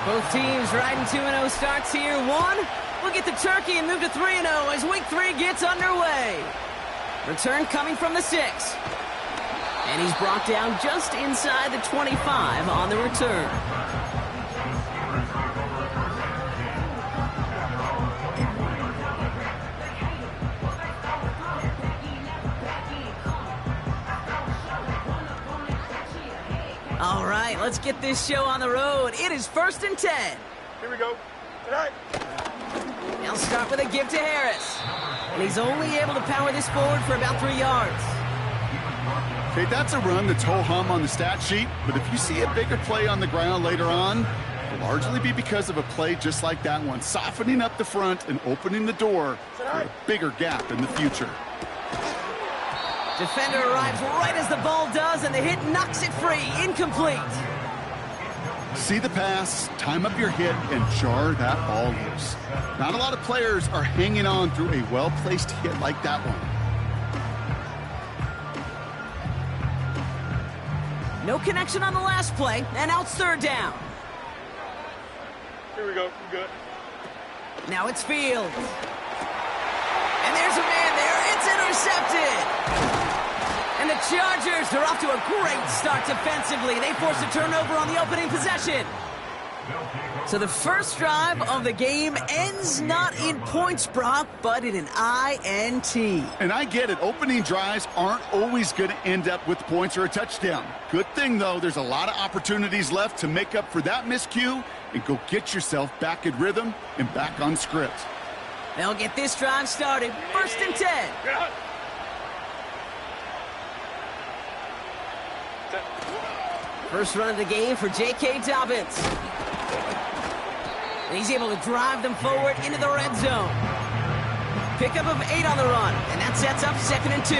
Both teams riding 2-0 starts here. One will get the turkey and move to 3-0 as week 3 gets underway. Return coming from the 6. And he's brought down just inside the 25 on the return. All right, let's get this show on the road. It is 1st and 10. Here we go. Tonight. They'll start with a give to Harris. And he's only able to power this forward for about 3 yards. Okay, that's a run that's ho-hum on the stat sheet, but if you see a bigger play on the ground later on, it'll largely be because of a play just like that one, softening up the front and opening the door for a bigger gap in the future. Defender arrives right as the ball does, and the hit knocks it free. Incomplete. See the pass, time up your hit, and jar that ball loose. Not a lot of players are hanging on through a well-placed hit like that one. No connection on the last play, and now it's 3rd down. Here we go. We're good. Now it's Fields. And there's a man there. It's intercepted. And the Chargers are off to a great start defensively. They force a turnover on the opening possession. So the first drive of the game ends not in points, Brock, but in an INT. And I get it. Opening drives aren't always going to end up with points or a touchdown. Good thing, though, there's a lot of opportunities left to make up for that miscue and go get yourself back in rhythm and back on script. They'll get this drive started. 1st and 10. First run of the game for J.K. Dobbins. And he's able to drive them forward into the red zone. Pickup of 8 on the run, and that sets up 2nd and 2.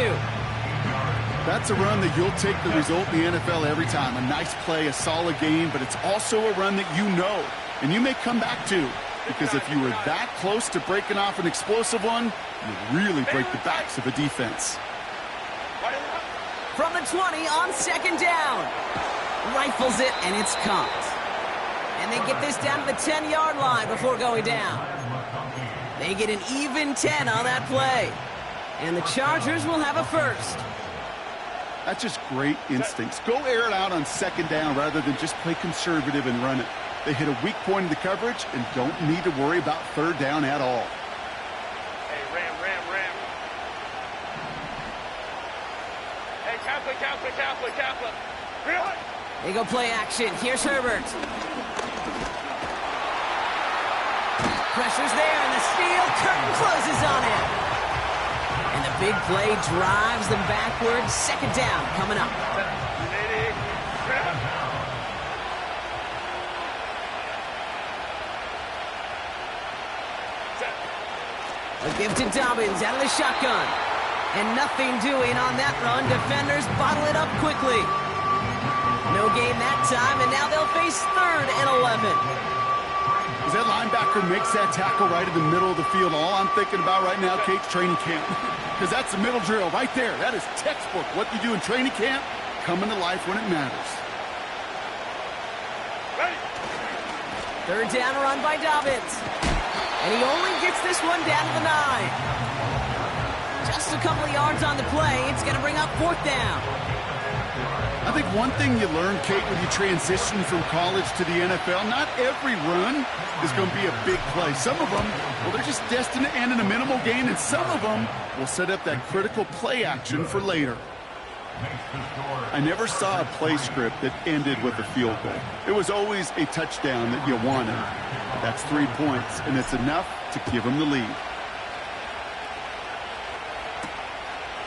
That's a run that you'll take the result in the NFL every time. A nice play, a solid game, but it's also a run that you know, and you may come back to. Because if you were that close to breaking off an explosive one, you really break the backs of a defense. From the 20 on 2nd down. Rifles it, and it's caught. And they get this down to the 10-yard line before going down. They get an even 10 on that play. And the Chargers will have a first. That's just great instincts. Go air it out on 2nd down rather than just play conservative and run it. They hit a weak point in the coverage and don't need to worry about 3rd down at all. Hey, ram. Hey, Kaplan. Really? They go play action. Here's Herbert. Pressure's there, and the steel curtain closes on him. And the big play drives them backwards. 2nd down coming up. A give to Dobbins out of the shotgun. And nothing doing on that run. Defenders bottle it up quickly. No gain that time, and now they'll face 3rd and 11. As that linebacker makes that tackle right in the middle of the field, all I'm thinking about right now, Kate's training camp. Because that's the middle drill right there. That is textbook. What you do in training camp, coming to life when it matters. Ready. 3rd down run by Dobbins. And he only gets this one down to the 9. Just a couple of yards on the play. It's going to bring up 4th down. I think one thing you learn, Kate, when you transition from college to the NFL, not every run is going to be a big play. Some of them, well, they're just destined to end in a minimal gain, and some of them will set up that critical play action for later. I never saw a play script that ended with a field goal. It was always a touchdown that you wanted. That's 3 points, and it's enough to give them the lead.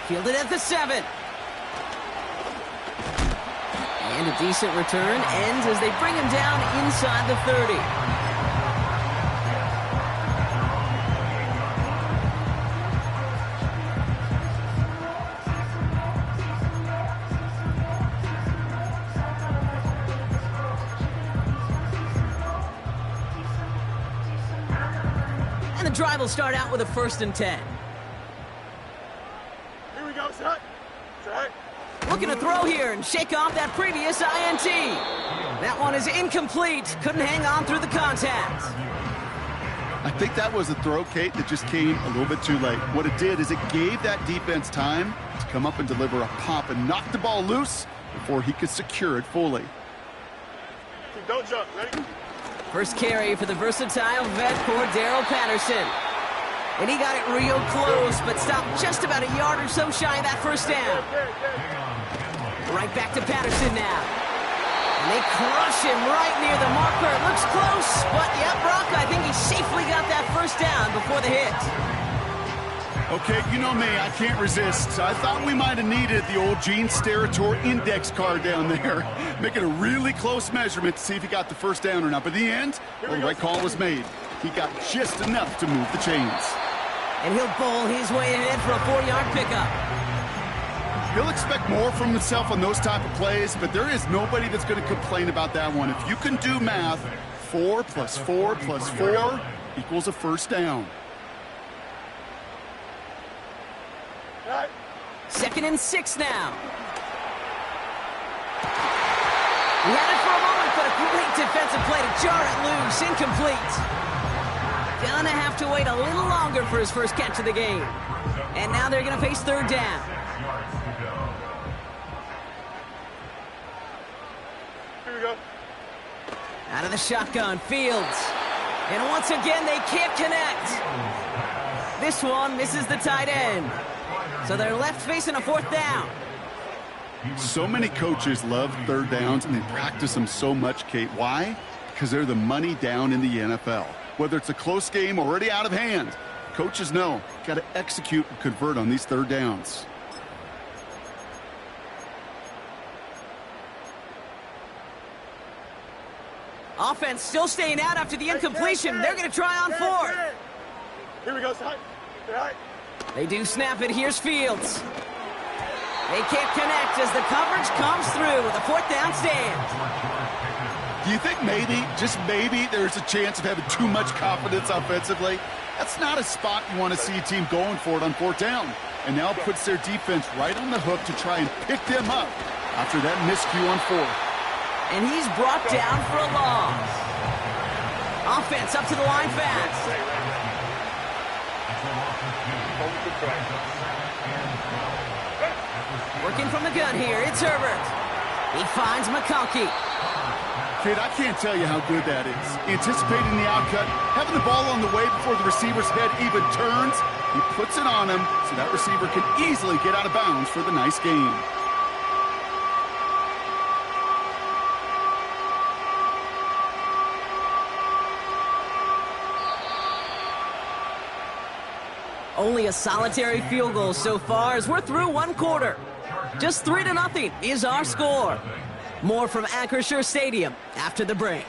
Fielded at the 7. And a decent return ends as they bring him down inside the 30. And the drive will start out with a 1st and 10. Here we go, set. Looking to throw here and shake off that previous INT. That one is incomplete. Couldn't hang on through the contact. I think that was a throw, Kate, that just came a little bit too late. What it did is it gave that defense time to come up and deliver a pop and knock the ball loose before he could secure it fully. Don't jump. Ready? First carry for the versatile vet, Cordero Patterson. And he got it real close, but stopped just about a yard or so shy of that first down. Right back to Patterson now. And they crush him right near the marker. It looks close, but yeah, Brock, I think he safely got that first down before the hit. Okay, you know me, I can't resist. I thought we might have needed the old Gene Steratore index card down there. Making a really close measurement to see if he got the first down or not. But in the end, well, the right call was made. He got just enough to move the chains. And he'll bowl his way ahead for a 4-yard pickup. He'll expect more from himself on those type of plays, but there is nobody that's going to complain about that one. If you can do math, 4 + 4 + 4 equals a first down. Right. 2nd and 6 now. He had it for a moment, but a great defensive play to jar it loose. Incomplete. Gonna have to wait a little longer for his first catch of the game. And now they're gonna face 3rd down. Here we go. Out of the shotgun, Fields. And once again, they can't connect. This one misses the tight end. So they're left facing a 4th down. So many coaches love 3rd downs, and they practice them so much, Kate. Why? Because they're the money down in the NFL. Whether it's a close game already out of hand, coaches know, got to execute and convert on these 3rd downs. Offense still staying out after the incompletion. They're going to try on 4th. Here we go, son. Right. They do snap it. Here's Fields. They can't connect as the coverage comes through with a 4th down stand. Do you think maybe, just maybe, there's a chance of having too much confidence offensively? That's not a spot you want to see a team going for it on 4th down. And now puts their defense right on the hook to try and pick them up after that miscue on 4th. And he's brought down for a loss. Offense up to the line fast. Working from the gun here, it's Herbert. He finds McConkey. Kid, I can't tell you how good that is. Anticipating the outcut, having the ball on the way before the receiver's head even turns. He puts it on him so that receiver can easily get out of bounds for the nice gain. Only a solitary field goal so far as we're through 1 quarter. Just 3-0 is our score. More from Acrisure Stadium after the break.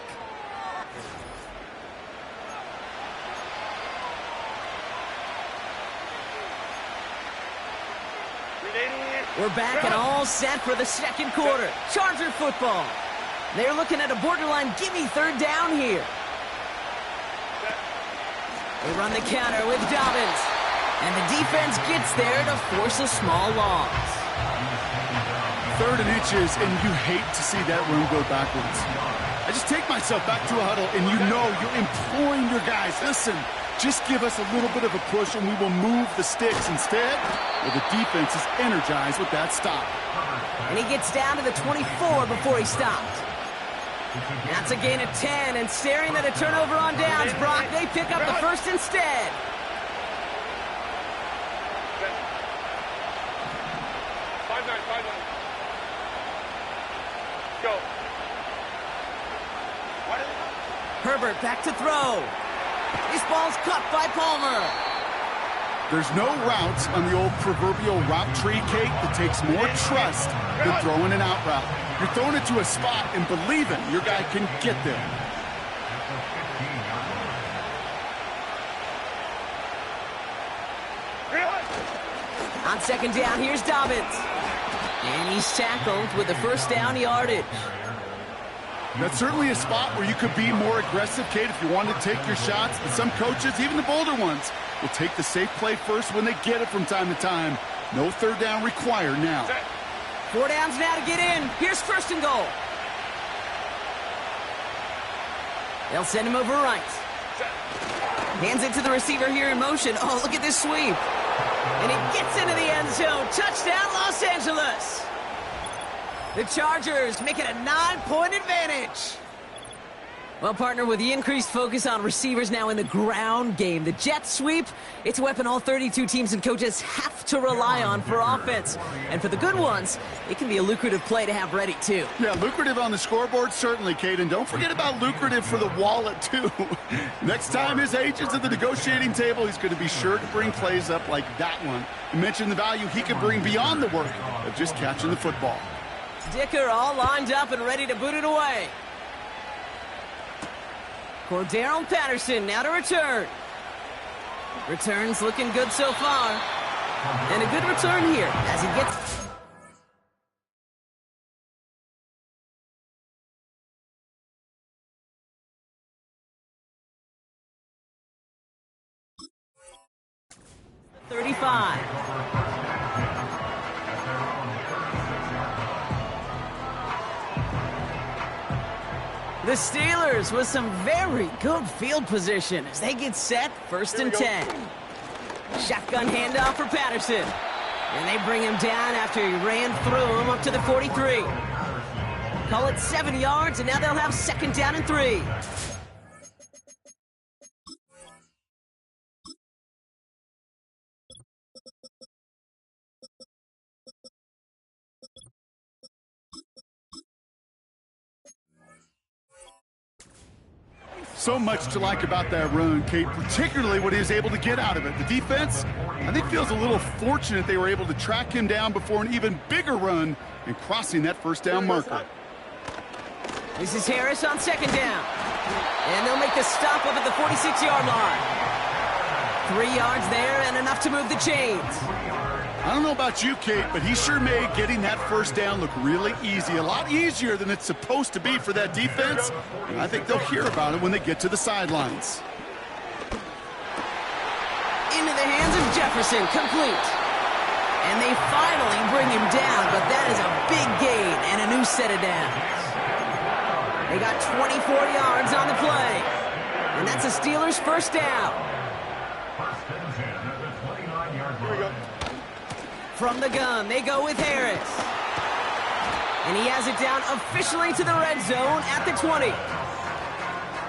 We're back and all set for the 2nd quarter. Charger football. They're looking at a borderline gimme 3rd down here. They run the counter with Dobbins. And the defense gets there to force a small loss. 3rd and inches, and you hate to see that run go backwards. I just take myself back to a huddle, and you know you're imploring your guys, listen, just give us a little bit of a push, and we will move the sticks. Instead, well, the defense is energized with that stop. And he gets down to the 24 before he stopped. That's a gain of 10, and staring at a turnover on downs, Brock, they pick up the first instead. Go. Herbert back to throw. This ball's cut by Palmer. There's no routes on the old proverbial route tree, Kate, that takes more trust than throwing an out route. You're throwing it to a spot and believing your guy can get there. On 2nd down, here's Dobbins. And he's tackled with the first down yardage. That's certainly a spot where you could be more aggressive, Kate, if you want to take your shots. But some coaches, even the bolder ones, will take the safe play first when they get it from time to time. No 3rd down required now. 4 downs now to get in. Here's 1st and goal. They'll send him over right. Hands it to the receiver here in motion. Oh, look at this sweep. And he gets into the end zone. Touchdown, Los Angeles. The Chargers make it a 9-point advantage. Well, partner, with the increased focus on receivers now in the ground game, the jet sweep, it's a weapon all 32 teams and coaches have to rely on for offense. And for the good ones, it can be a lucrative play to have ready, too. Yeah, lucrative on the scoreboard, certainly, Kate. And don't forget about lucrative for the wallet, too. Next time his agent's at the negotiating table, he's going to be sure to bring plays up like that one. You mentioned the value he could bring beyond the work of just catching the football. Dicker all lined up and ready to boot it away. Cordero Patterson now to return. Returns looking good so far. And a good return here as he gets... The Steelers with some very good field position as they get set, 1st and 10. Shotgun handoff for Patterson. And they bring him down after he ran through him up to the 43. Call it 7 yards, and now they'll have 2nd down and 3. So much to like about that run, Kate, particularly what he was able to get out of it. The defense, I think, feels a little fortunate they were able to track him down before an even bigger run and crossing that 1st down marker. This is Harris on 2nd down. And they'll make the stop up at the 46-yard line. 3 yards there and enough to move the chains. I don't know about you, Kate, but he sure made getting that 1st down look really easy. A lot easier than it's supposed to be for that defense. And I think they'll hear about it when they get to the sidelines. Into the hands of Jefferson, complete. And they finally bring him down, but that is a big gain and a new set of downs. They got 24 yards on the play. And that's a Steelers 1st down. Here we go. From the gun, they go with Harris. And he has it down officially to the red zone at the 20.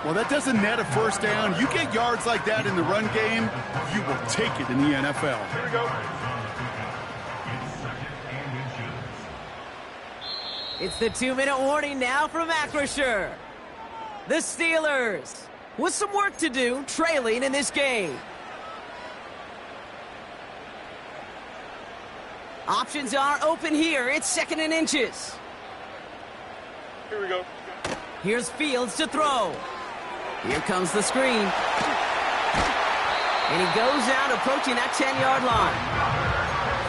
Well, that doesn't net a 1st down. You get yards like that in the run game, you will take it in the NFL. Here we go. It's the 2-minute warning now from Acrisure. The Steelers with some work to do, trailing in this game. Options are open here. It's 2nd and inches. Here we go. Here's Fields to throw. Here comes the screen. And he goes out approaching that 10-yard line.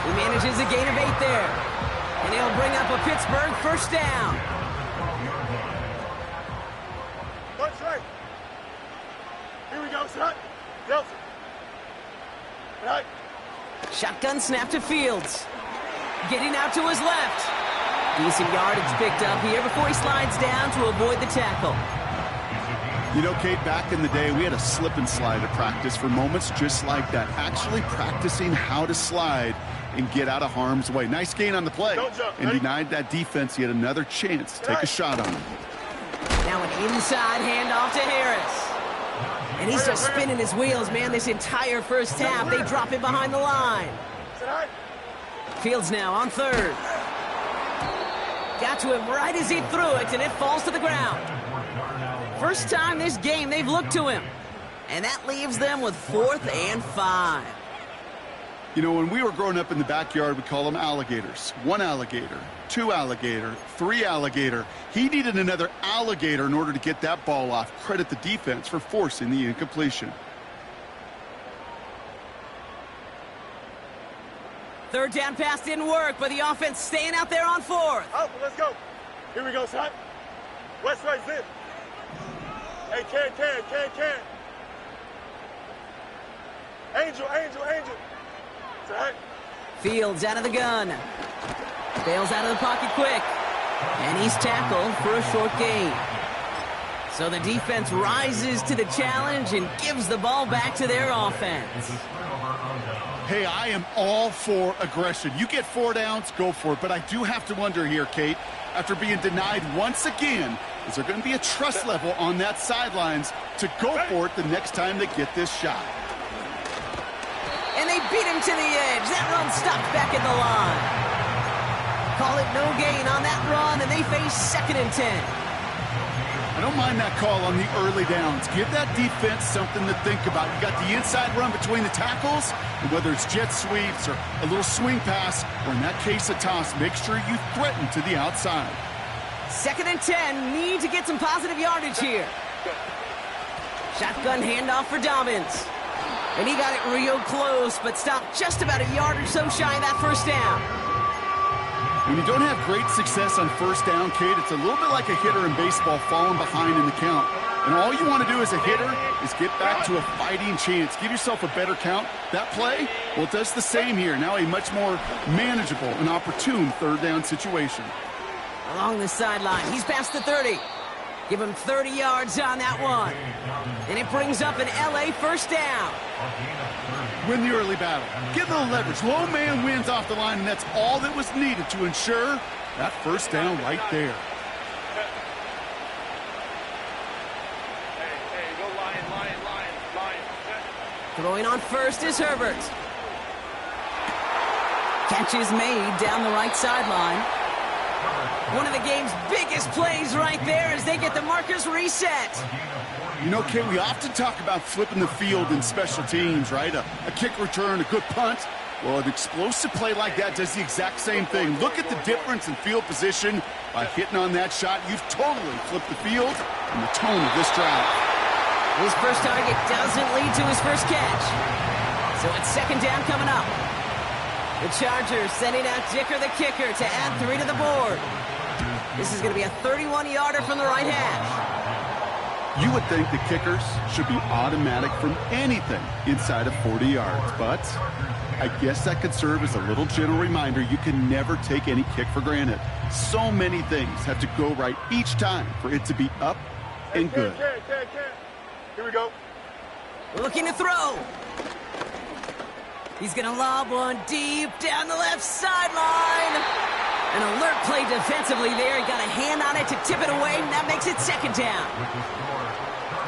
He manages a gain of 8 there. And he'll bring up a Pittsburgh 1st down. Punch right. Here we go, son. Nelson. Right. Shotgun snap to Fields. Getting out to his left. Decent yardage picked up here before he slides down to avoid the tackle. You know, Kate, back in the day, we had a slip and slide at practice for moments just like that. Actually practicing how to slide and get out of harm's way. Nice gain on the play. And denied that defense yet another chance to take a shot on him. Now an inside handoff to Harris. And he's just spinning his wheels, man, this entire 1st half. They drop him behind the line. Fields now on 3rd. Got to him right as he threw it, and it falls to the ground. 1st time this game they've looked to him. And that leaves them with 4th and 5. You know, when we were growing up in the backyard, we call them alligators. 1 alligator, 2 alligator, 3 alligator. He needed another alligator in order to get that ball off. Credit the defense for forcing the incompletion. 3rd down pass didn't work, but the offense staying out there on 4th. Oh, let's go. Here we go, son. West right, zip. Hey, can. Angel. Son. Fields out of the gun. Bails out of the pocket quick. And he's tackled for a short gain. So the defense rises to the challenge and gives the ball back to their offense. Hey, I am all for aggression. You get 4 downs, go for it. But I do have to wonder here, Kate, after being denied once again, is there going to be a trust level on that sidelines to go for it the next time they get this shot? And they beat him to the edge. That run stopped back at the line. Call it no gain on that run, and they face 2nd and 10. I don't mind that call on the early downs. Give that defense something to think about. You got the inside run between the tackles, and whether it's jet sweeps or a little swing pass, or in that case a toss, make sure you threaten to the outside. 2nd and 10, need to get some positive yardage here. Shotgun handoff for Dobbins. And he got it real close, but stopped just about a yard or so shy of that first down. When you don't have great success on first down, Kate, it's a little bit like a hitter in baseball falling behind in the count. And all you want to do as a hitter is get back to a fighting chance. Give yourself a better count. That play, well, it does the same here. Now a much more manageable and opportune 3rd down situation. Along the sideline, he's past the 30. Give him 30 yards on that one. And it brings up an LA first down. Win the early battle. Get a little leverage. Low man wins off the line, and that's all that was needed to ensure that first down right there. Hey, go line. Throwing on first is Herbert. Catch is made down the right sideline. One of the game's biggest plays right there as they get the markers reset. You know, Kate, we often talk about flipping the field in special teams, right? A kick return, a good punt. Well, an explosive play like that does the exact same thing. Look at the difference in field position. By hitting on that shot, you've totally flipped the field and the tone of this drive. His first target doesn't lead to his first catch. So it's 2nd down coming up. The Chargers sending out Dicker the kicker to add 3 to the board. This is going to be a 31-yarder from the right hash. You would think the kickers should be automatic from anything inside of 40 yards, but I guess that could serve as a little gentle reminder you can never take any kick for granted. So many things have to go right each time for it to be up and good. Here we go. Looking to throw. He's going to lob one deep down the left sideline. An alert play defensively there. He got a hand on it to tip it away, and that makes it 2nd down.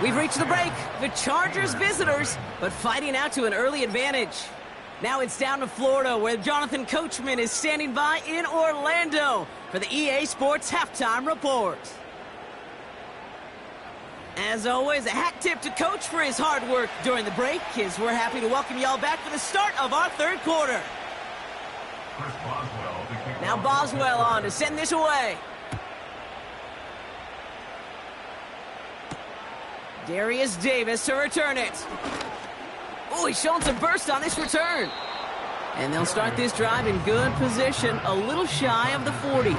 We've reached the break. The Chargers visitors, but fighting out to an early advantage. Now it's down to Florida, where Jonathan Coachman is standing by in Orlando for the EA Sports Halftime Report. As always, a hat tip to Coach for his hard work during the break, as we're happy to welcome y'all back for the start of our 3rd quarter. Now Boswell on to send this away. Darius Davis to return it. Oh, he's showing some burst on this return. And they'll start this drive in good position, a little shy of the 40.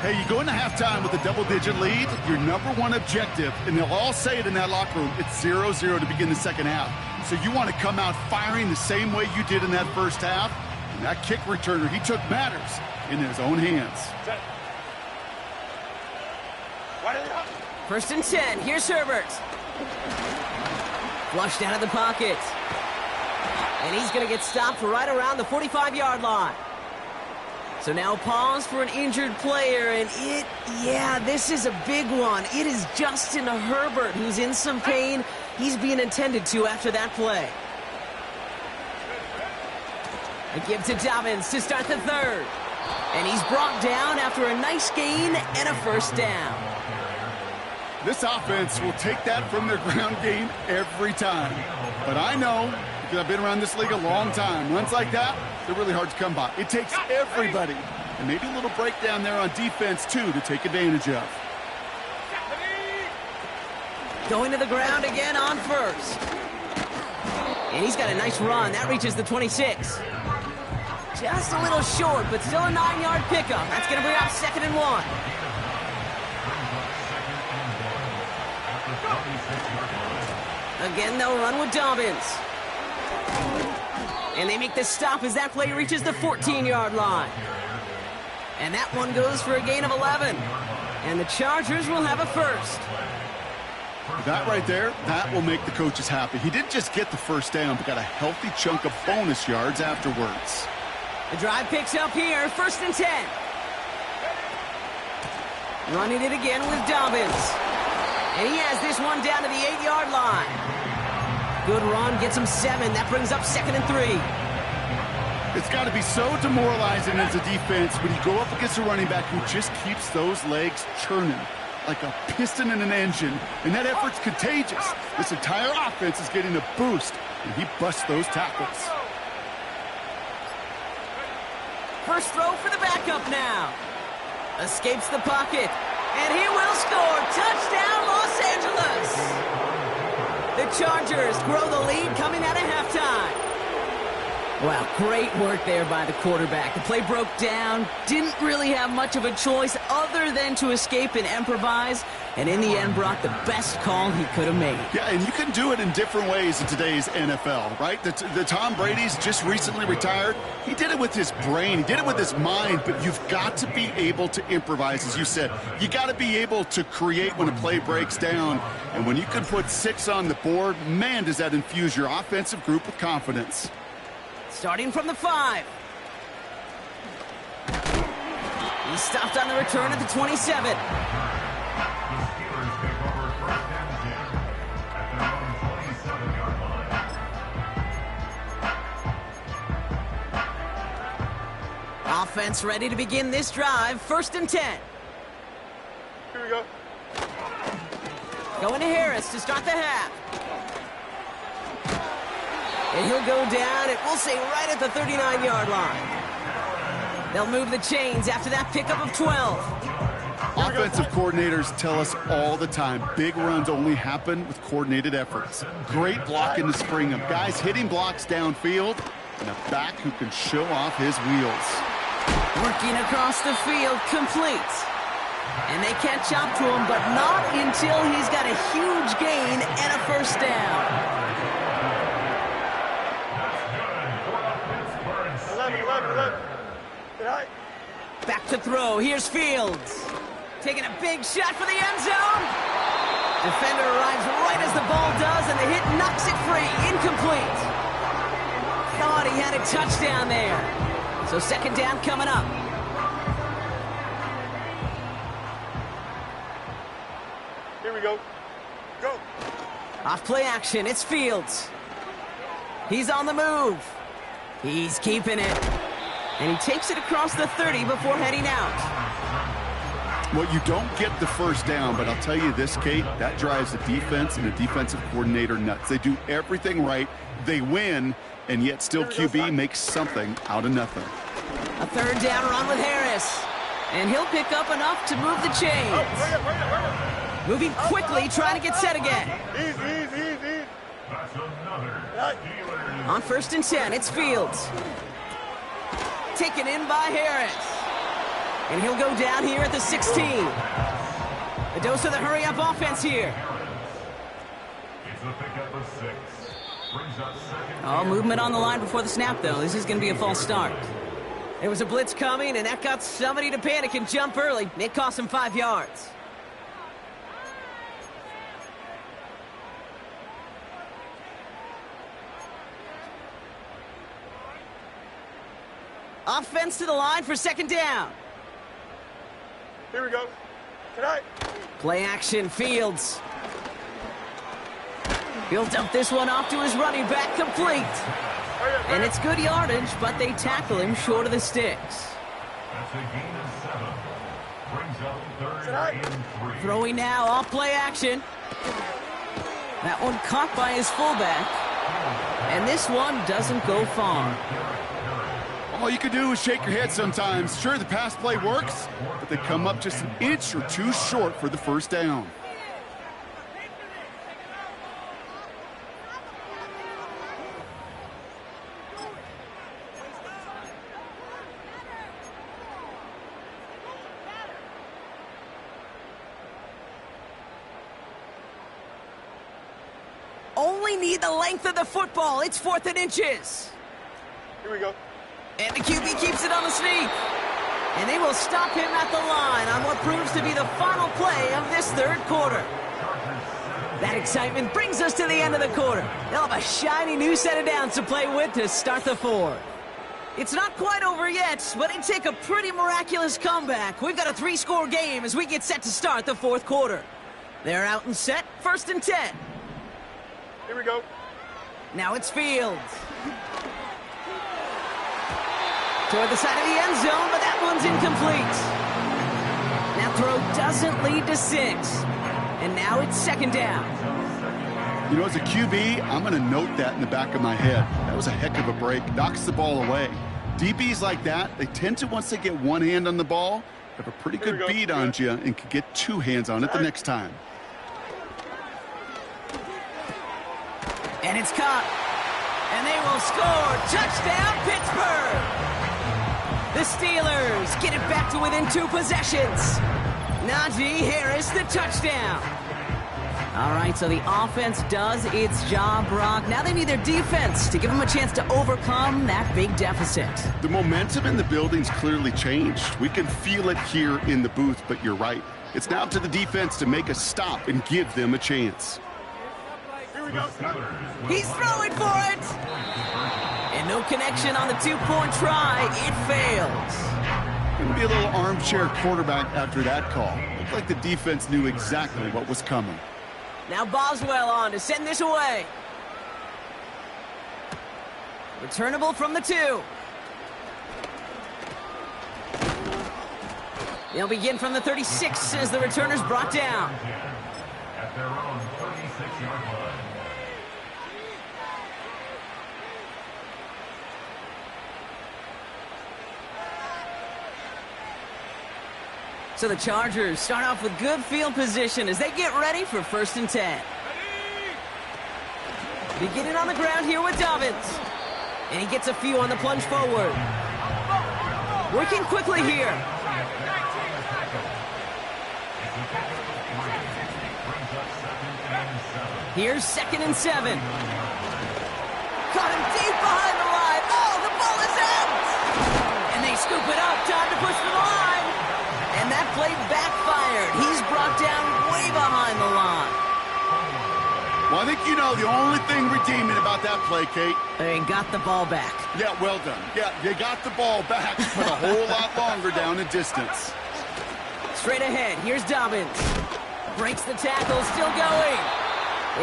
Hey, you go into halftime with a double-digit lead, your #1 objective, and they'll all say it in that locker room, it's 0-0 to begin the 2nd half. So you want to come out firing the same way you did in that first half. And that kick returner, he took matters in his own hands. 1st and 10, here's Herbert. Flushed out of the pocket. And he's going to get stopped right around the 45-yard line. So now pause for an injured player, and this is a big one. It is Justin Herbert who's in some pain. He's being attended to after that play. A give to Dobbins to start the 3rd. And he's brought down after a nice gain and a first down. This offense will take that from their ground game every time. But I know, because I've been around this league a long time, runs like that, they're really hard to come by. It takes everybody, and maybe a little breakdown there on defense, too, to take advantage of. Going to the ground again on first. And he's got a nice run. That reaches the 26. Just a little short, but still a 9-yard pickup. That's going to bring up 2nd and 1. Again, they'll run with Dobbins. And they make the stop as that play reaches the 14-yard line. And that one goes for a gain of 11. And the Chargers will have a first. That right there, that will make the coaches happy. He didn't just get the first down, but got a healthy chunk of bonus yards afterwards. The drive picks up here, 1st and 10. Running it again with Dobbins. And he has this one down to the 8-yard line. Good run, gets him 7. That brings up 2nd and 3. It's got to be so demoralizing as a defense when you go up against a running back who just keeps those legs churning like a piston in an engine, and that effort's contagious. This entire offense is getting a boost, and he busts those tackles. First throw for the backup now. Escapes the pocket, and he will score. Touchdown, Los Angeles! The Chargers grow the lead coming out of halftime. Wow, great work there by the quarterback. The play broke down, didn't really have much of a choice other than to escape and improvise, and in the end brought the best call he could have made. Yeah, and you can do it in different ways in today's NFL, right? The Tom Brady's just recently retired. He did it with his brain. He did it with his mind, but you've got to be able to improvise, as you said. You got to be able to create when a play breaks down, and when you can put 6 on the board, man, does that infuse your offensive group with confidence. Starting from the 5. He stopped on the return at the 27. Offense ready to begin this drive. 1st and 10. Here we go. Going to Harris to start the half. And he'll go down, and we'll say right at the 39-yard line. They'll move the chains after that pickup of 12. Offensive coordinators tell us all the time, big runs only happen with coordinated efforts. Great block in the spring of guys hitting blocks downfield, and a back who can show off his wheels. Working across the field, complete. And they catch up to him, but not until he's got a huge gain and a first down. 11. Back to throw. Here's Fields. Taking a big shot for the end zone. Defender arrives right as the ball does, and the hit knocks it free. Incomplete. Thought he had a touchdown there. So 2nd down coming up. Here we go. Go. Off play action. It's Fields. He's on the move. He's keeping it. And he takes it across the 30 before heading out. Well, you don't get the first down, but I'll tell you this, Kate, that drives the defense and the defensive coordinator nuts. They do everything right. They win, and yet still QB makes something out of nothing. A 3rd down run with Harris. And he'll pick up enough to move the chains. Moving quickly, trying to get set again. Easy. On 1st and 10, it's Fields. Taken in by Harris. And he'll go down here at the 16. A dose of the hurry-up offense here. Oh, movement on the line before the snap, though. This is going to be a false start. There was a blitz coming, and that got somebody to panic and jump early. It cost him 5 yards. Offense to the line for 2nd down. Here we go. Tonight. Play action, Fields. He'll dump this one off to his running back, complete. And it's good yardage, but they tackle him short of the sticks. That's a gain of 7. Brings up 3rd and 3. Throwing now, off play action. That one caught by his fullback. And this one doesn't go far. All you can do is shake your head sometimes. Sure, the pass play works, but they come up just an inch or two short for the first down. Only need the length of the football. It's 4th and inches. Here we go. And the QB keeps it on the sneak. And they will stop him at the line on what proves to be the final play of this 3rd quarter. That excitement brings us to the end of the quarter. They'll have a shiny new set of downs to play with to start the fourth. It's not quite over yet, but it'd take a pretty miraculous comeback. We've got a 3-score game as we get set to start the fourth quarter. They're out and set, 1st and 10. Here we go. Now it's Fields. Toward the side of the end zone, but that one's incomplete. That throw doesn't lead to 6. And now it's 2nd down. You know, as a QB, I'm going to note that in the back of my head. That was a heck of a break. Knocks the ball away. DBs like that, they tend to, once they get one hand on the ball, have a pretty good beat on you and can get 2 hands on it the next time. And it's caught. And they will score. Touchdown, Pittsburgh! The Steelers get it back to within 2 possessions. Najee Harris, the touchdown. All right, so the offense does its job, Brock. Now they need their defense to give them a chance to overcome that big deficit. The momentum in the building's clearly changed. We can feel it here in the booth, but you're right. It's now up to the defense to make a stop and give them a chance. Here we go. He's throwing for it. And no connection on the 2-point try. It fails. Going to be a little armchair quarterback after that call. Looked like the defense knew exactly what was coming. Now Boswell on to send this away. Returnable from the 2. They'll begin from the 36 as the returner's brought down. At their own 36-yard line. So the Chargers start off with good field position as they get ready for 1st and 10. Beginning on the ground here with Dobbins. And he gets a few on the plunge forward. Working quickly here. Here's 2nd and 7. Got him deep behind the line. Oh, the ball is out! And they scoop it up. Time to push for the line. And that play backfired. He's brought down way behind the line. Well, I think you know the only thing redeeming about that play, Kate. They got the ball back. Yeah, well done. Yeah, they got the ball back, but a whole lot longer down in distance. Straight ahead, here's Dobbins. Breaks the tackle, still going.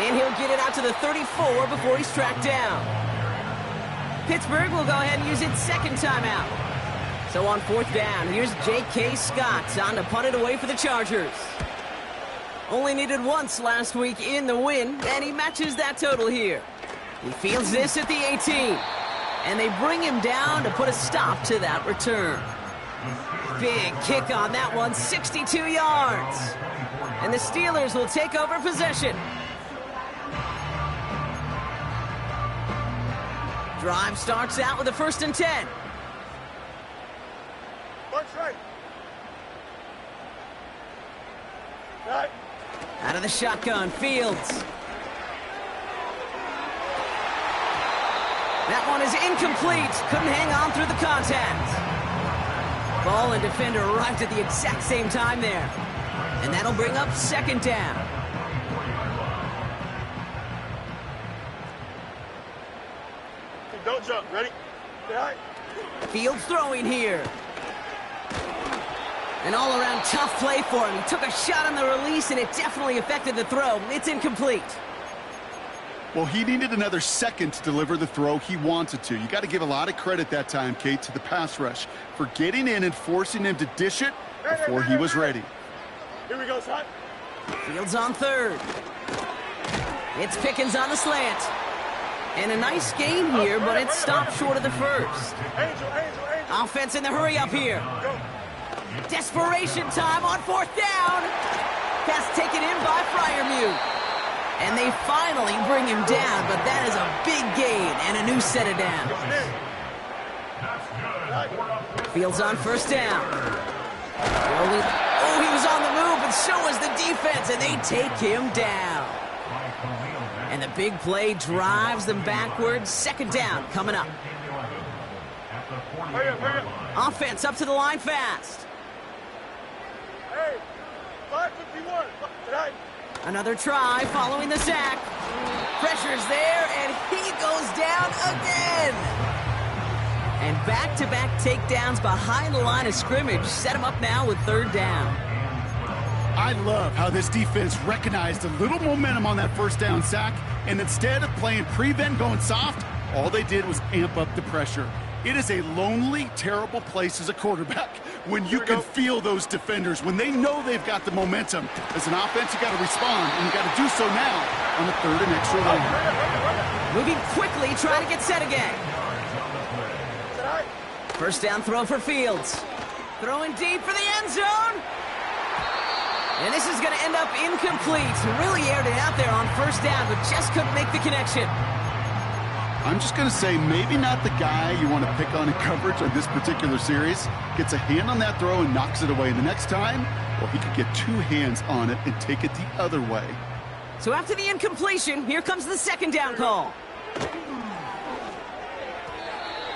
And he'll get it out to the 34 before he's tracked down. Pittsburgh will go ahead and use its 2nd timeout. So on 4th down, here's J.K. Scott on to punt it away for the Chargers. Only needed once last week in the win, and he matches that total here. He fields this at the 18. And they bring him down to put a stop to that return. Big kick on that one, 62 yards. And the Steelers will take over possession. Drive starts out with a 1st and 10. Right. Right. Out of the shotgun, Fields. That one is incomplete. Couldn't hang on through the contact. Ball and defender arrived at the exact same time there. And that'll bring up 2nd down. Don't jump. Ready? Right. Fields throwing here. An all-around tough play for him. He took a shot on the release, and it definitely affected the throw. It's incomplete. Well, he needed another second to deliver the throw he wanted to. You got to give a lot of credit that time, Kate, to the pass rush for getting in and forcing him to dish it before he was ready. Here we go, son. Fields on 3rd. It's Pickens on the slant. And a nice gain here, but it stopped short of the 1st. Angel. Offense in the hurry up here. Desperation time on 4th down. Pass taken in by Freiermuth. And they finally bring him down, but that is a big gain and a new set of downs. Fields on 1st down. Oh, he was on the move, and so was the defense, and they take him down. And the big play drives them backwards. 2nd down coming up. Hurry up. Offense up to the line fast. Hey, 551. Right. Another try following the sack. Pressure's there, and he goes down again. And back-to-back takedowns behind the line of scrimmage set him up now with third down. I love how this defense recognized a little momentum on that first down sack, and instead of playing prevent going soft, all they did was amp up the pressure. It is a lonely, terrible place as a quarterback when you can feel those defenders, when they know they've got the momentum. As an offense, you got to respond, and you got to do so now on the third and extra line. Moving quickly, trying to get set again. First down throw for Fields. Throwing deep for the end zone. And this is going to end up incomplete. Really aired it out there on first down, but just couldn't make the connection. I'm just going to say maybe not the guy you want to pick on in coverage on this particular series. Gets a hand on that throw and knocks it away. The next time, well, he could get two hands on it and take it the other way. So after the incompletion, here comes the second down call.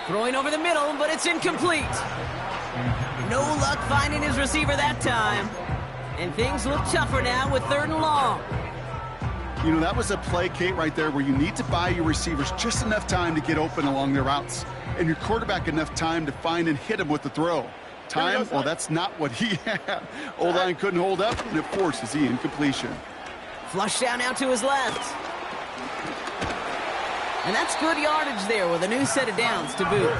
Throwing over the middle, but it's incomplete. No luck finding his receiver that time. And things look tougher now with third and long. You know, that was a play, Kate, right there where you need to buy your receivers just enough time to get open along their routes, and your quarterback enough time to find and hit him with the throw. Time, well, that's not what he had. O-line couldn't hold up, and it forces the incompletion. Flush down now to his left. And that's good yardage there with a new set of downs to boot.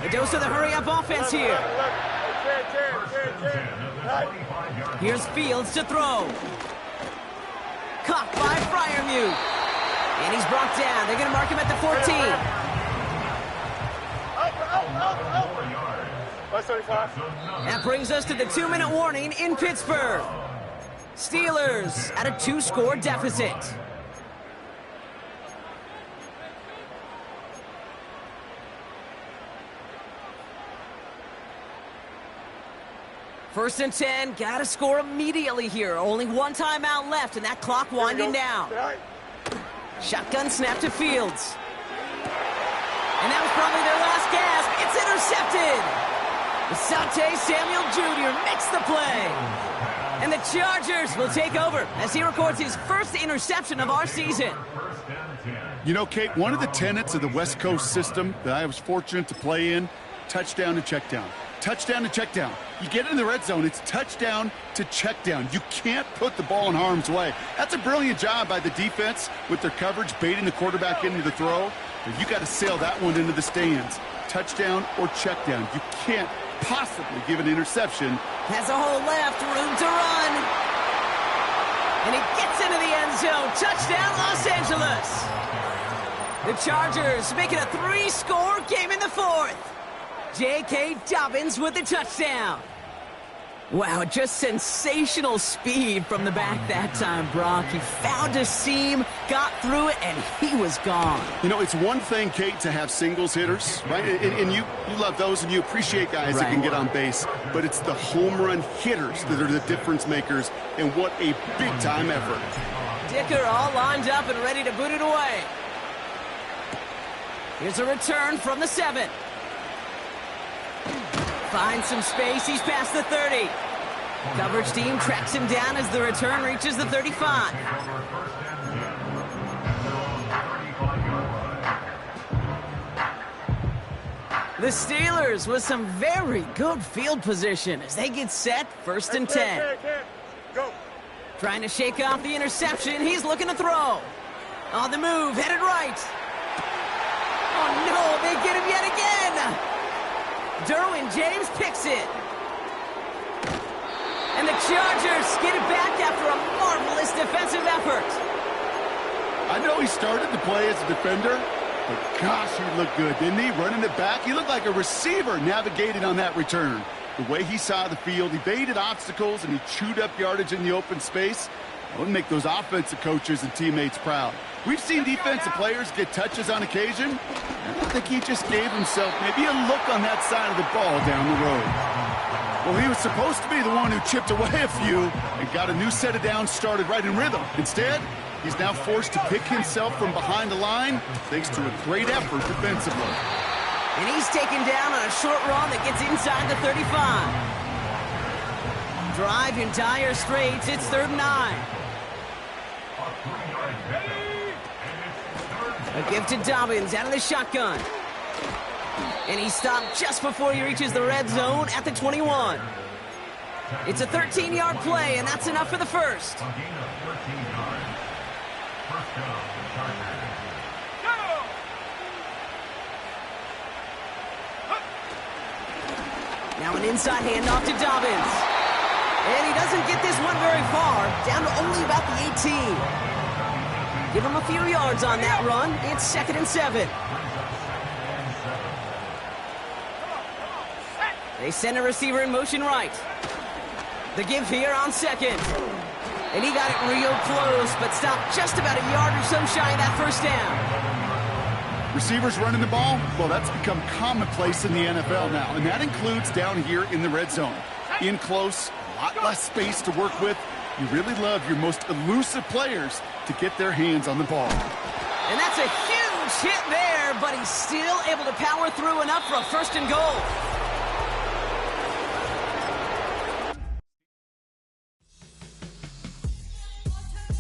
A dose of the hurry-up offense here. Here's Fields to throw. Caught by Freiermuth. And he's brought down. They're going to mark him at the 14. That brings us to the 2-minute warning in Pittsburgh. Steelers at a 2-score deficit. First and 10, gotta score immediately here. Only one timeout left, and that clock winding down. Shotgun snap to Fields. And that was probably their last gasp. It's intercepted. Asante Samuel Jr. makes the play. And the Chargers will take over as he records his first interception of our season. You know, Kate, one of the tenets of the West Coast system that I was fortunate to play in, touchdown to check down. Touchdown to check down. You get in the red zone, it's touchdown to check down. You can't put the ball in harm's way. That's a brilliant job by the defense with their coverage, baiting the quarterback into the throw. But you got to sail that one into the stands. Touchdown or check down. You can't possibly give an interception. Has a hole left, room to run. And he gets into the end zone. Touchdown, Los Angeles. The Chargers make it a 3-score game in the fourth. J.K. Dobbins with the touchdown. Wow, just sensational speed from the back that time, Brock. He found a seam, got through it, and he was gone. You know, it's one thing, Kate, to have singles hitters, right? And you love those, and you appreciate guys that can get on base. But it's the home run hitters that are the difference makers, and what a big-time effort. Dicker all lined up and ready to boot it away. Here's a return from the 7. Finds some space, he's past the 30. Coverage team tracks him down as the return reaches the 35. The Steelers with some very good field position as they get set, first and 10. Go. Trying to shake off the interception, he's looking to throw. On the move, headed right. Oh no, they get him yet again. Derwin James picks it. And the Chargers get it back after a marvelous defensive effort. I know he started to play as a defender, but gosh, he looked good, didn't he? Running it back, he looked like a receiver navigating on that return. The way he saw the field, he baited obstacles, and he chewed up yardage in the open space. That would make those offensive coaches and teammates proud. We've seen defensive players get touches on occasion. I think he just gave himself maybe a look on that side of the ball down the road. Well, he was supposed to be the one who chipped away a few and got a new set of downs started right in rhythm. Instead, he's now forced to pick himself from behind the line thanks to a great effort defensively. And he's taken down on a short run that gets inside the 35. Drive in dire straits, it's 3rd and 9. 3-yard pickup. And it's 3rd A give to Dobbins out of the shotgun. And he stopped just before he reaches the red zone at the 21. It's a 13-yard play, and that's enough for the first. A gain of 13 yards. First down, Chargers. Now an inside handoff to Dobbins. And he doesn't get this one very far, down to only about the 18. Give him a few yards on that run. It's 2nd and 7. They send a receiver in motion right. The give here on 2nd. And he got it real close, but stopped just about a yard or so shy of that first down. Receivers running the ball, well, that's become commonplace in the NFL now, and that includes down here in the red zone. In close, a lot less space to work with. You really love your most elusive players to get their hands on the ball. And that's a huge hit there, but he's still able to power through enough for a 1st and goal.